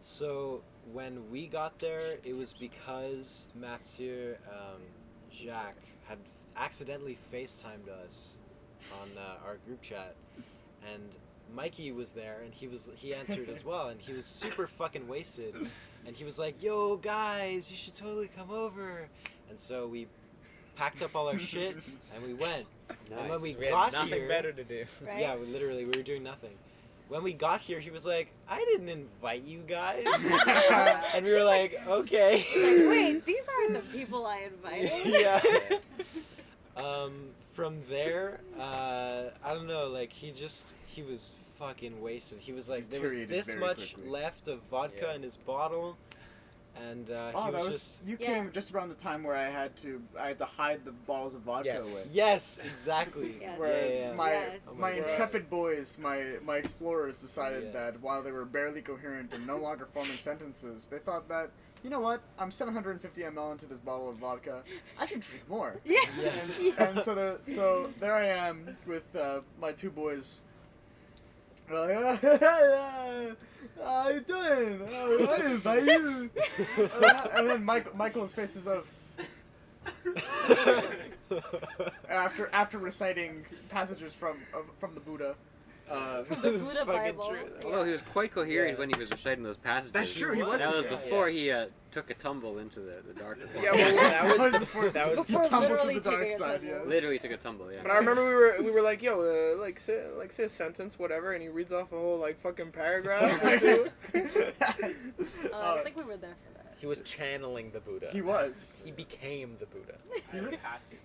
So when we got there, it was because Mathieu, Jacques had accidentally FaceTimed us on our group chat, and Mikey was there, and he answered as well, and he was super fucking wasted, and he was like, "Yo guys, you should totally come over," and so we packed up all our shit and we went. Nice. And when we had got nothing here, better to do. Right? yeah, we were doing nothing. When we got here, he was like, "I didn't invite you guys," and we were like, "Okay." Like, wait, these aren't the people I invited. Yeah. From there, I don't know, like, he was fucking wasted. He was like, there was Deteriorated this very much quickly. left of vodka in his bottle, and Oh, he that was was just... you Yes. came just around the time where I had to hide the bottles of vodka Yes. away. Yes, exactly. Yes. Where Yeah, yeah. my Yes. Oh my my God. intrepid boys, my explorers decided Yeah. that while they were barely coherent and no longer forming sentences, they thought that, you know what, I'm 750 ml into this bottle of vodka, I should drink more. Yes. Yes. And so there I am with my two boys. How you doing? I didn't invite you. And then Michael's faces of after reciting passages from the Buddha. The This is Buddha fucking Bible. true. Well, he was quite coherent Yeah. when he was reciting those passages. That's true, he was That was coherent. before he took a tumble into the darker Yeah, part. well, That was before that was He Before tumbled to literally the dark taking a side. tumble. Yes. Literally took a tumble, yeah. But I remember we were like, yo, say a sentence, whatever, and he reads off a whole like fucking paragraph or two. I think we were there for that. he was channeling the Buddha. He was. He became the Buddha. I had a passage.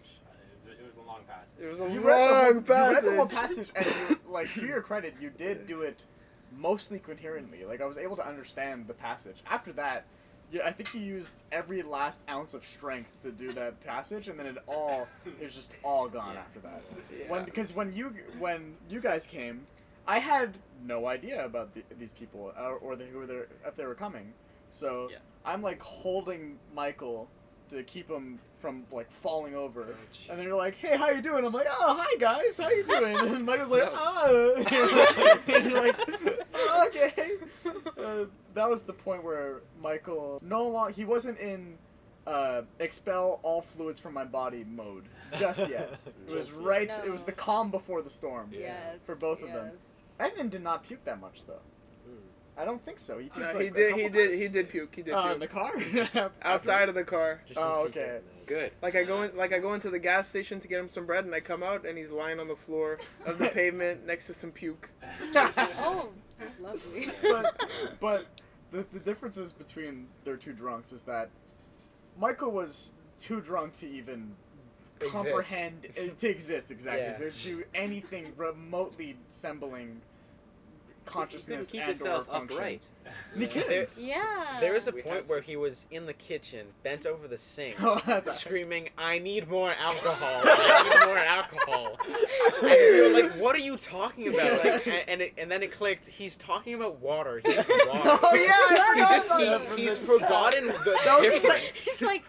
It was a long passage. It was a You long read passage. the whole passage, and you, like, to your credit, you did do it mostly coherently. Like, I was able to understand the passage. After that, yeah, I think you used every last ounce of strength to do that passage, and then it was just all gone after that. Yeah. Because when you guys came, I had no idea about these people or if they were coming. So Yeah. I'm like holding Michael to keep him from like falling over, and then you're like, "Hey, how you doing?" I'm like, "Oh, hi guys, how you doing?" And Michael's like, and you're like, "Oh, okay." That was the point where Michael he wasn't in expel all fluids from my body mode just yet. It was Just right. yet. It was the calm before the storm. Yeah. Yes. For both of them. Evan did not puke that much though. I don't think so. He puked No, like he a did. couple He did. times. He did puke. He did In puke. the car. Outside of the car. Just Oh, in secret. okay. Nice. Good. Like I go into the gas station to get him some bread, and I come out, and he's lying on the floor of the pavement next to some puke. Oh, lovely. but the differences between their two drunks is that Michael was too drunk to even Exist. comprehend to exist exactly. Yeah. To do anything remotely resembling consciousness keep and himself or function. upright. He couldn't. Yeah. There was a We point had where he was in the kitchen, bent over the sink, Oh, that's screaming, "I need more alcohol! I need more alcohol!" And we were like, "What are you talking about?" Like, and then it clicked. He's talking about water. He needs water. Oh yeah, I He forgot just about that from he's the forgotten chat. the That was the difference. He's like,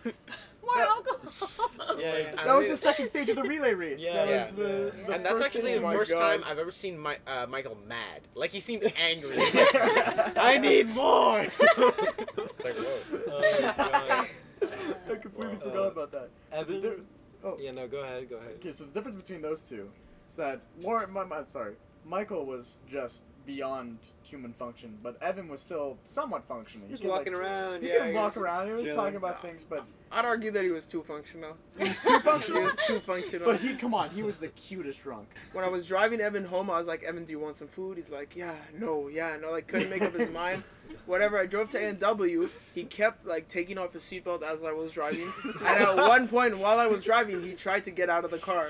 more alcohol. Yeah, That was the second stage of the relay race. Yeah, That yeah. was the And that's first actually stage. the Oh my first God. time I've ever seen Michael mad. Like, he seemed angry. He's like, "I need more!" It's like, whoa. Oh, God. I completely forgot about that. Evan? Oh. Yeah, no, go ahead. Okay, so the difference between those two is that Michael was just beyond human function, but Evan was still somewhat functioning. He was could, walking around, He yeah, could I walk guess. around. He was Chilling. talking about things, but I'd argue that he was too functional. he was too He functional. was too functional. But come on, he was the cutest drunk. When I was driving Evan home, I was like, "Evan, do you want some food?" He's like, yeah, no, like couldn't make up his mind. Whatever, I drove to A&W, he kept like taking off his seatbelt as I was driving. And at one point while I was driving, he tried to get out of the car.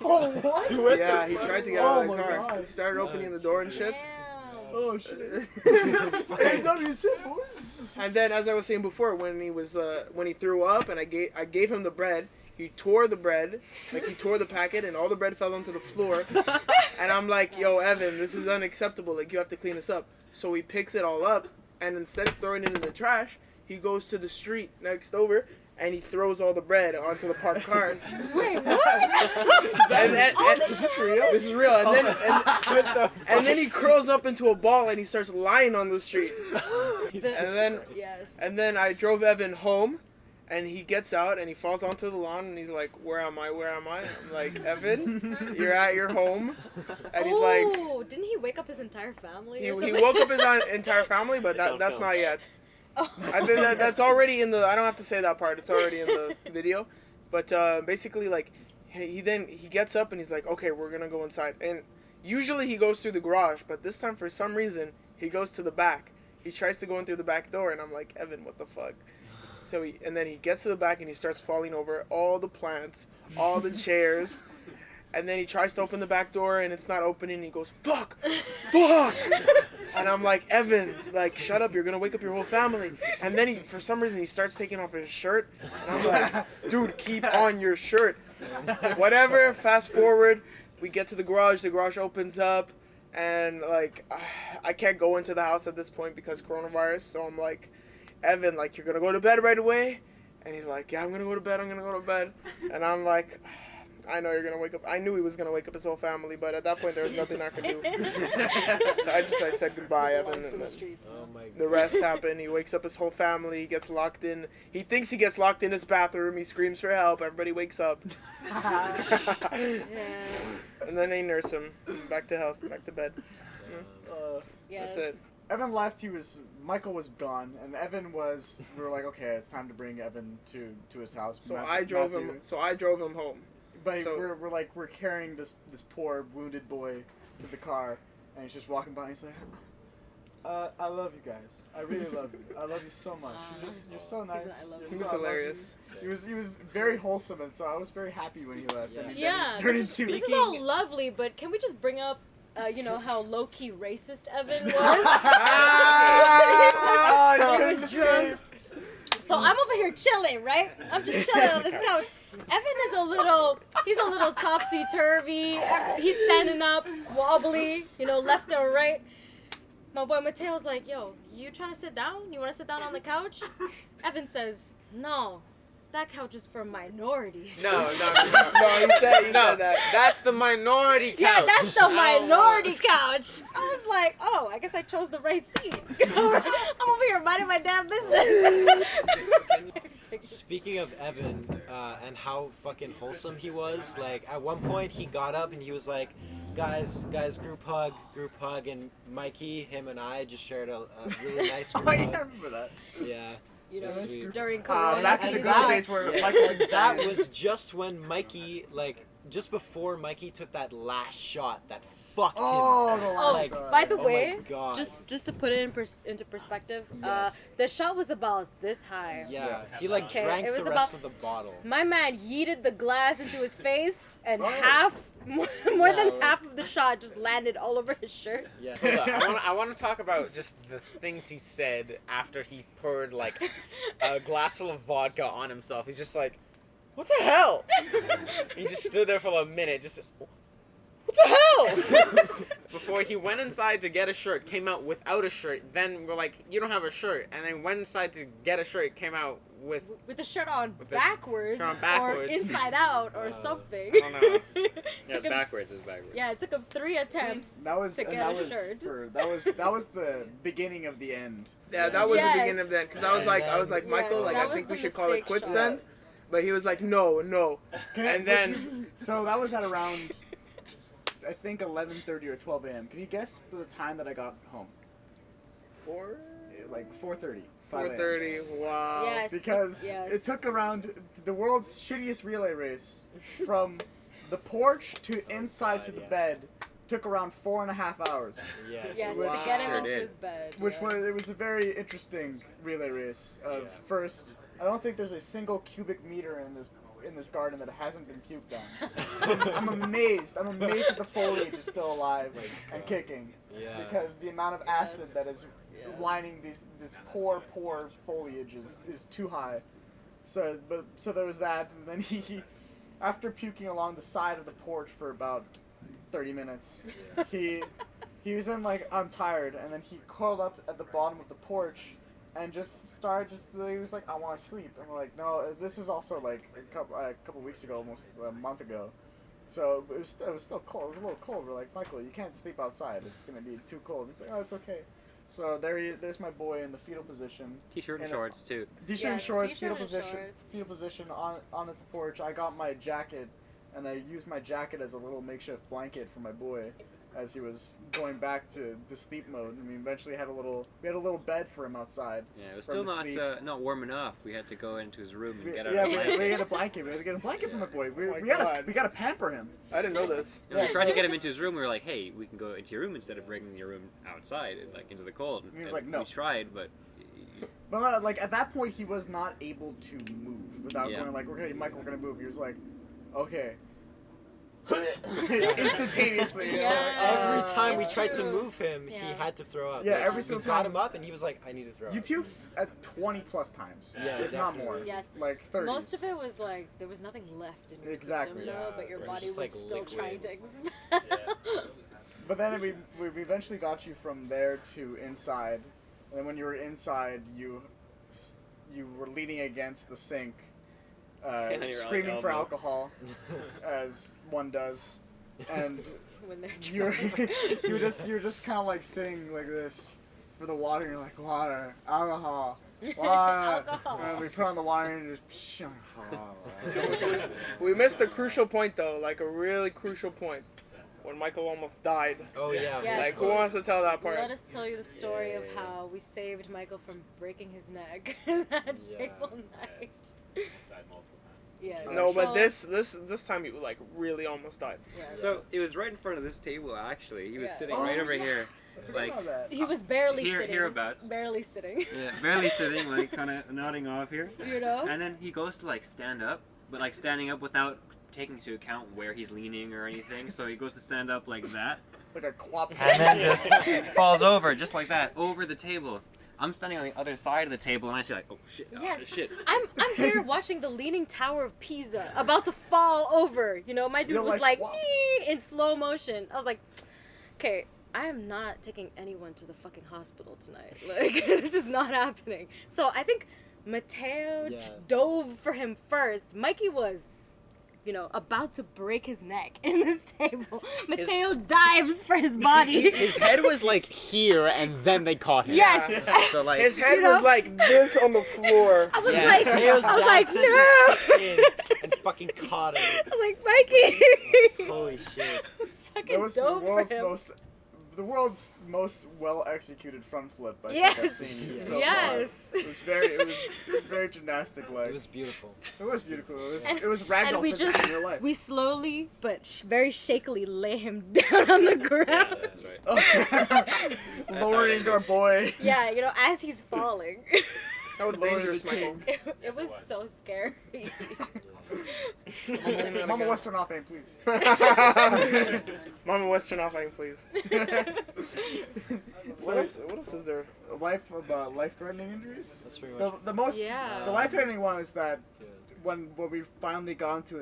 Oh, what? Yeah, he tried to get out of the Oh my car. God. He started opening the door and shit. Damn. Oh, shit. A&W sit, boys. And then, as I was saying before, when he threw up and I gave him the bread, he tore the bread, like he tore the packet, and all the bread fell onto the floor. And I'm like, "Yo, Evan, this is unacceptable. Like, you have to clean this up." So he picks it all up, and instead of throwing it in the trash, he goes to the street next over and he throws all the bread onto the parked cars. Wait, what? Is this real? This is real. And then he curls up into a ball and he starts lying on the street. Yes. And then I drove Evan home, and he gets out and he falls onto the lawn and he's like, "Where am I? Where am I?" I'm like, "Evan, you're at your home." And he's like, oh, didn't he wake up his entire family? he or something? woke up his entire family, but It's on that's film. not yet. Oh. I think that's already in the. I don't have to say that part. It's already in the video. But basically, like, he gets up and he's like, "Okay, we're gonna go inside." And usually he goes through the garage, but this time for some reason he goes to the back. He tries to go in through the back door, and I'm like, "Evan, what the fuck?" So then he gets to the back and he starts falling over all the plants, all the chairs. And then he tries to open the back door and it's not opening. And he goes, "Fuck! Fuck!" And I'm like, "Evan, like, shut up. You're going to wake up your whole family." And then for some reason, he starts taking off his shirt. And I'm like, "Dude, keep on your shirt." Whatever, fast forward. We get to the garage opens up. And, like, I can't go into the house at this point because coronavirus. So I'm like, "Evan, like, you're going to go to bed right away?" And he's like, "Yeah, I'm going to go to bed. And I'm like, "I know you're going to wake up." I knew he was going to wake up his whole family, but at that point, there was nothing I could do. So I said goodbye, Evan. Belongs to And the then streets. Oh my god. the rest happened. He wakes up his whole family. He gets locked in. He thinks he gets locked in his bathroom. He screams for help. Everybody wakes up. Yeah. And then they nurse him back to health, back to bed. Yes. That's it. Evan left. Michael was gone, and Evan was. We were like, okay, it's time to bring Evan to his house. So I drove him home. But so- we're carrying this poor wounded boy to the car, and he's just walking by. And he's like, I love you guys. I really love you. I love you so much. You're so nice. I love He you. was I love you." hilarious. He was very wholesome, and so I was very happy when he left. And he Yeah, turned this into is all lovely, but can we just bring up, how low-key racist Evan was? Ah, When he you was couldn't drunk. So I'm over here chilling, right? I'm just chilling on this couch. Evan is he's a little topsy-turvy. He's standing up, wobbly, left or right. My boy Mateo's like, "Yo, you trying to sit down? You want to sit down on the couch?" Evan says, "No, that couch is for minorities." No, He said no. that. That's the minority couch. Yeah, that's the I don't minority couch. I was like, oh, I guess I chose the right seat. I'm over here minding my damn business. Speaking of Evan and how fucking wholesome he was, like at one point he got up and he was like, guys, group hug, and Mikey, him and I just shared a really nice group Oh, yeah, I hug. remember that. Yeah. That's Sweet. during Corona. Back in the And good that- days where yeah, Michael and that was just when Mikey, just before Mikey took that last shot that fucked him. Oh, the Oh, Like, by the oh way, my God. just to put it into perspective, Yes. the shot was about this high. Yeah, he Okay, drank it was the rest of the bottle. My man yeeted the glass into his face, and Oh. more than Yeah, like- half of the shot just landed all over his shirt. Yeah. Hold up. I want to talk about just the things he said after he poured like a glass full of vodka on himself. He's just like, "What the hell?" He just stood there for a minute, just, "What the hell?" Before he went inside to get a shirt, came out without a shirt. Then we're like, "You don't have a shirt," and then went inside to get a shirt, came out with. With the shirt on With the backwards, shirt on backwards. or inside out or something. I don't know. Yeah, Took it's him- backwards. It's backwards. Yeah, it took him 3 attempts. That was To and get that a was shirt. that was the beginning of the end. Yeah, that was Yes. the beginning of that. Because I was like, Michael, Yes, like, that I was think we the should call it mistake quits shot. then. But he was like, no. And then, So that was at around, I think 11:30 or 12 a.m. Can you guess the time that I got home? 4:30. 4:30. Wow. Yes. Because yes. it took around the world's shittiest relay race from the porch to inside God, to the yeah. bed took around 4.5 hours. Yes. Yes, Which- to get him Sure into did. his bed. Which yeah. it was a very interesting relay race of Yeah. first. I don't think there's a single cubic meter in this garden that hasn't been puked on. I'm amazed. I'm amazed that the foliage is still alive My and God. kicking Yeah. because the amount of acid that is Yeah. lining this poor foliage is too high. So there was that, and then he after puking along the side of the porch for about 30 minutes, he was in like, "I'm tired," and then he curled up at the bottom of the porch and just started he was like, I want to sleep, and we're like, no, this is also like a couple weeks ago, almost a month ago, so it was still cold. It was a little cold. We're like, Michael, you can't sleep outside. It's gonna be too cold. He's like, oh, it's okay. So there's my boy in the fetal position. T-shirt and And, shorts too. T-shirt and Yes, shorts, t-shirt fetal and position, shorts. fetal position on the porch. I got my jacket, and I used my jacket as a little makeshift blanket for my boy, as he was going back to the sleep mode. And we eventually had a little bed for him outside. Yeah, it was From still the sleep. not warm enough. We had to go into his room and get out Yeah, a we blanket. had a blanket. We had to get a blanket for my boy. Oh my We gotta God. we gotta pamper him. I didn't know this. And we Yeah, tried to so- get him into his room. We were like, "Hey, we can go into your room instead of bringing your room outside and like into the cold." He was And like, "No." We tried, but But like at that point, he was not able to move without Yeah. going like, okay, Michael, we're gonna move. He was like, okay. Instantaneously. Yeah. Every time we It's tried to true. move him, he Yeah. had to throw up. Yeah, Like, every we single got time. him up, and he was like, "I need to throw You up." puked at 20 plus times. Yeah, if not definitely. more. Yes. Like 30. Most of it was like there was nothing left in your Exactly. system, though, Yeah, but your it was body just, was like, still liquid. trying to expel. But then we eventually got you from there to inside, and then when you were inside, you were leaning against the sink, on your screaming for elbow. alcohol, as one does, and when they're you're drunk. you're just kind of like sitting like this for the water. And you're like, water, alcohol, water. Alcohol. And we put on the water and just. We missed a crucial point though, like a really crucial point, when Michael almost died. Oh yeah. Yes. Like, who wants to tell that part? Let us tell you the story of Yeah. how we saved Michael from breaking his neck that Yeah. fateful night. Almost died multiple times. Yeah. No, but So- this time you like really almost died. Yeah. So it was right in front of this table. Actually, he was Yeah. sitting Oh, right over yeah. here, like He was barely Here- sitting. hereabouts. Barely sitting. yeah, barely sitting, like kind of nodding off here. You know? And then he goes to like stand up, but like standing up without taking into account where he's leaning or anything. So he goes to stand up like that, Like a quap. and then just falls over just like that over the table. I'm standing on the other side of the table, and I see like, oh shit, Yes. oh shit. I'm here watching the Leaning Tower of Pisa about to fall over. You know, my dude You're was like, like "Wow." in slow motion. I was like, okay, I am not taking anyone to the fucking hospital tonight. Like, this is not happening. So I think Mateo Yeah. dove for him first. Mikey was, you know, about to break his neck in this table. Mateo dives for his body. His head was like here, and then they caught him. Yes. Yeah. So like, His head You know? was like this on the floor. I was Yeah. like, Mateo's I was down like, senses no. kicked in and fucking caught him. I was like, Mikey. Holy shit. Fucking That was the dove world's for him. most well executed front flip I Yes. think I've seen so Yes. far. It was very gymnastic like. It was beautiful. beautiful. And- It was ragdoll and we physics just- in real life. We slowly but very shakily lay him down on the yeah, ground. that's right. Lowering our boy. Yeah, you know, as he's falling. That was Lord dangerous, of the Michael. It Yes, it was was. so scary. Mama Western off aim, please. Mama Western off aim, please. So, What else is there? life-threatening injuries. That's pretty much. The most Yeah. the life-threatening one is that Yeah. when we finally got into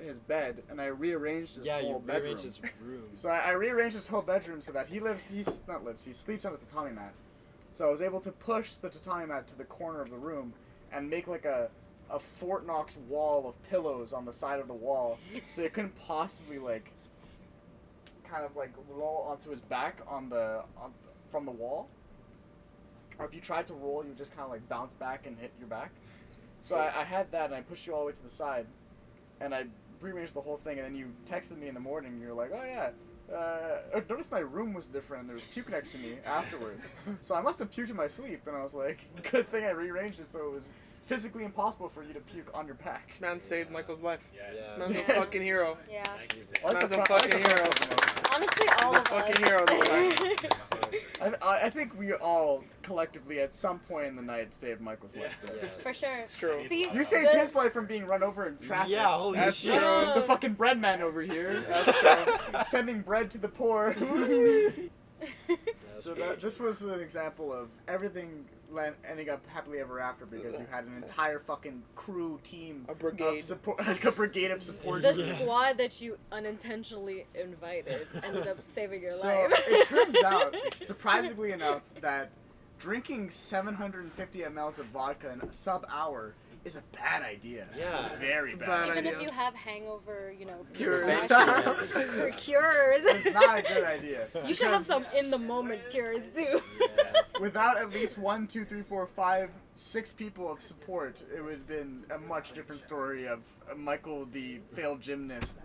his bed and I rearranged his Yeah, whole you bedroom. rearranged his room. So I rearranged his whole bedroom so that he sleeps on the tatami mat. So I was able to push the tatami mat to the corner of the room and make like a Fort Knox wall of pillows on the side of the wall, so it couldn't possibly like kind of like roll onto his back from the wall. Or if you tried to roll, you would just kind of like bounce back and hit your back. So I had that, and I pushed you all the way to the side, and I rearranged the whole thing. And then you texted me in the morning. And you're like, "Oh yeah, I noticed my room was different. And there was puke next to me afterwards. So I must have puked in my sleep." And I was like, "Good thing I rearranged it so it was physically impossible for you to puke on your back." This man saved Michael's life. Yes. Yeah. Man's a Yeah. fucking hero. Yeah. Thank you. I like Man's the a front- I like fucking the front hero. the most. Honestly, all He's a of us. fucking hero, this I think we all collectively at some point in the night saved Michael's life. Yeah. Yes. For sure. It's true. See, You saved the- his life from being run over in traffic. Yeah, holy That's shit. true. The fucking bread man over here. That's true. Sending bread to the poor. That's So pretty this was an example of everything ending up happily ever after because you had an entire fucking crew team A brigade. of support, a brigade of support. The Yes. squad that you unintentionally invited ended up saving your So life. it turns out, surprisingly enough, that drinking 750 mLs of vodka in a sub-hour is a bad idea. Yeah. It's very It's a bad. bad Even idea. if you have hangover, you know, Cures. or cures. It's not a good idea. You should have Because some in the moment cures too. Yes. without at least 1, 2, 3, 4, 5, 6 people of support, it would have been a much different story of Michael, the failed gymnast,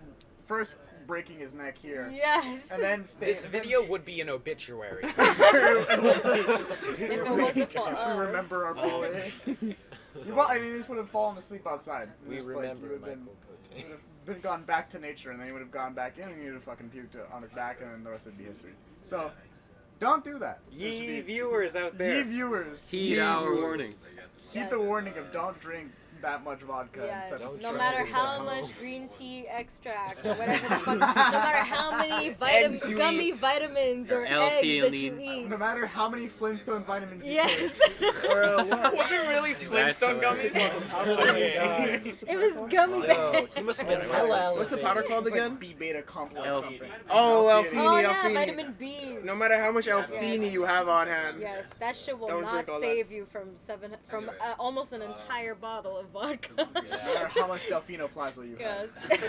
first breaking his neck here, Yes. and then This video would be an obituary. If it wasn't for We us. remember our boy. Well, I mean, he just would have fallen asleep outside. We Just, remember he would have Michael been, been gone back to nature, and then he would have gone back in, and he would have fucking puked on his back, and then the rest would be history. So, don't do that. This Ye should be- viewers out Ye there. viewers. Heed ye our viewers. warnings. Heed the warning of don't drink that much vodka. Yes. and such- Don't No try matter this how at much home. green tea extract or whatever the fuck, no matter how many gummy vitamins or eggs that you L-theanine. eat. No matter how many Flintstone vitamins you Yes. take. Or what? Was it really Flintstone hilarious. gummies? It was gummy Yo, bears. he must have been hella What's the powder called It's like again? B beta complex L- something. Oh, L-theanine. Oh yeah, Alfini. vitamin B. No matter how much Alfini you have on hand. Yes, that shit will Don't not drink all that. save you from almost an entire bottle of vodka. No matter how much Delfino Plaza you have. Yes.